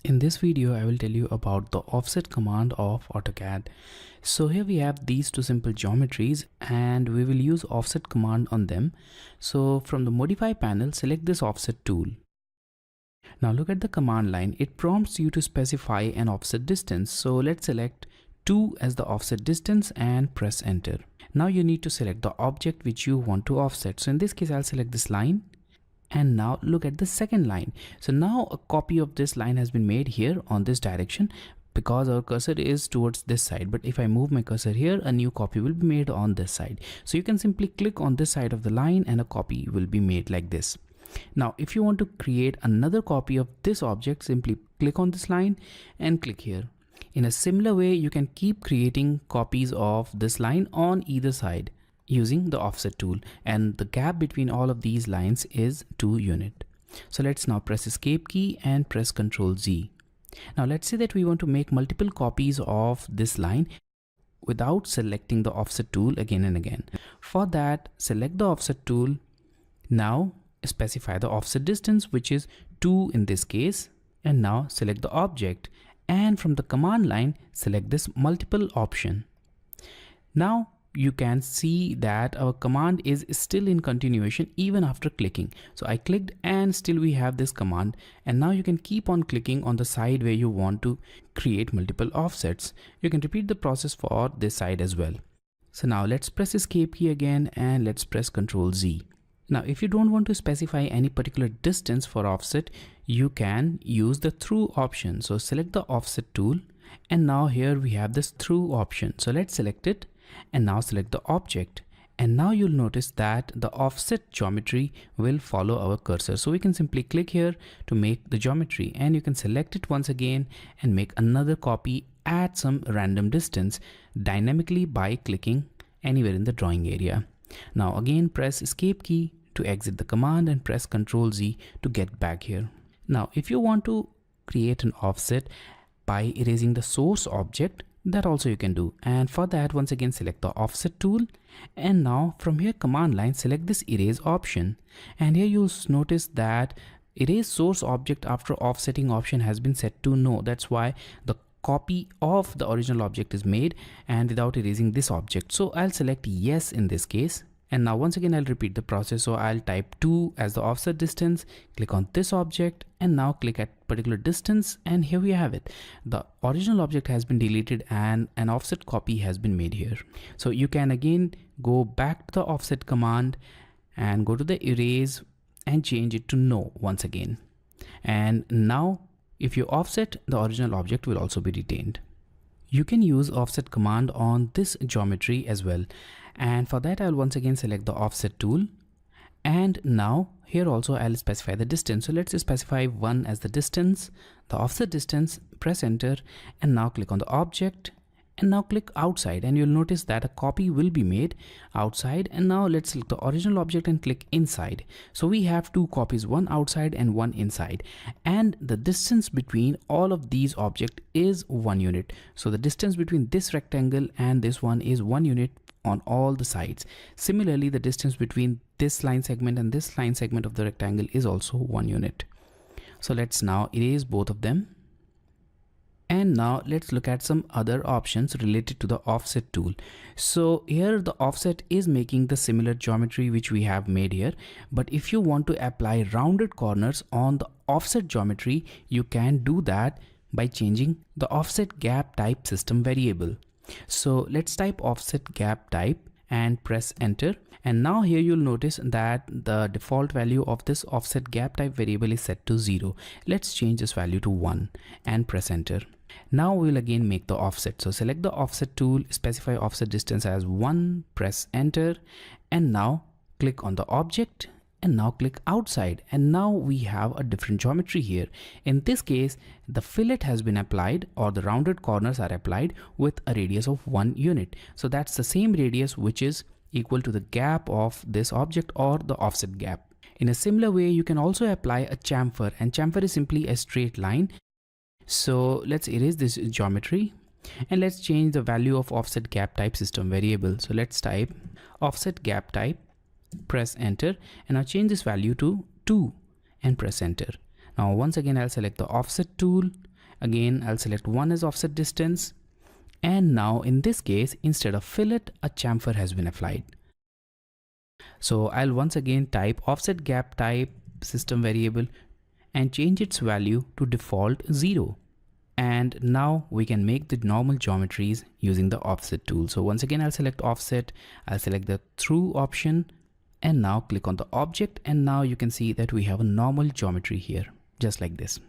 In this video, I will tell you about the offset command of AutoCAD. So here we have these two simple geometries and we will use offset command on them. So from the modify panel, select this offset tool. Now look at the command line. It prompts you to specify an offset distance. So let's select 2 as the offset distance and press enter. Now you need to select the object which you want to offset. So in this case, I'll select this line. And now look at the second line. So now a copy of this line has been made here on this direction because our cursor is towards this side. But if I move my cursor here, a new copy will be made on this side. So you can simply click on this side of the line and a copy will be made like this. Now, if you want to create another copy of this object, simply click on this line and click here. In a similar way, you can keep creating copies of this line on either side using the offset tool, and the gap between all of these lines is 2 units. So let's now press escape key and press Ctrl Z. Now let's say that we want to make multiple copies of this line without selecting the offset tool again and again. For that, select the offset tool. Now specify the offset distance, which is 2 in this case, and now select the object, and from the command line select this multiple option. Now you can see that our command is still in continuation even after clicking. So I clicked and still we have this command, and now you can keep on clicking on the side where you want to create multiple offsets. You can repeat the process for this side as well. So now let's press escape key again and let's press Ctrl Z. Now if you don't want to specify any particular distance for offset, you can use the through option. So select the offset tool, and now here we have this through option. So let's select it and now select the object, and now you'll notice that the offset geometry will follow our cursor. So we can simply click here to make the geometry, and you can select it once again and make another copy at some random distance dynamically by clicking anywhere in the drawing area. Now again press escape key to exit the command and press Ctrl Z to get back here. Now if you want to create an offset by erasing the source object, that also you can do, and for that once again select the offset tool, and now from here command line select this erase option, and here you'll notice that erase source object after offsetting option has been set to no. That's why the copy of the original object is made and without erasing this object. So I'll select yes in this case, and now once again I'll repeat the process. So I'll type 2 as the offset distance, click on this object, and now click at particular distance, and here we have it. The original object has been deleted and an offset copy has been made here. So you can again go back to the offset command and go to the erase and change it to no once again. And now if you offset, the original object will also be retained. You can use offset command on this geometry as well, and for that I'll once again select the offset tool, and now here also I'll specify the distance. So let's specify 1 as the distance, the offset distance, press enter, and now click on the object, and now click outside, and you'll notice that a copy will be made outside. And now let's select the original object and click inside. So we have 2 copies, one outside and one inside, and the distance between all of these objects is 1 unit. So the distance between this rectangle and this one is 1 unit on all the sides. Similarly, the distance between this line segment and this line segment of the rectangle is also 1 unit. So let's now erase both of them. And now let's look at some other options related to the offset tool. So here the offset is making the similar geometry which we have made here, but if you want to apply rounded corners on the offset geometry, you can do that by changing the offset gap type system variable. So let's type offset gap type and press enter, and now here you'll notice that the default value of this offset gap type variable is set to 0. Let's change this value to 1 and press enter. Now we'll again make the offset. So select the offset tool, specify offset distance as 1, press enter, and now click on the object, and now click outside, and now we have a different geometry here. In this case, the fillet has been applied, or the rounded corners are applied with a radius of 1 unit. So that's the same radius which is equal to the gap of this object or the offset gap. In a similar way, you can also apply a chamfer, and chamfer is simply a straight line. So let's erase this geometry and let's change the value of offset gap type system variable. So let's type offset gap type, press enter, and now change this value to 2 and press enter. Now once again I'll select the offset tool, Again, I'll select 1 as offset distance. And now in this case, instead of fillet, a chamfer has been applied. So I'll once again type offset gap type system variable and change its value to default 0. And now we can make the normal geometries using the offset tool. So once again, I'll select offset, I'll select the through option, and now click on the object, and now you can see that we have a normal geometry here, just like this.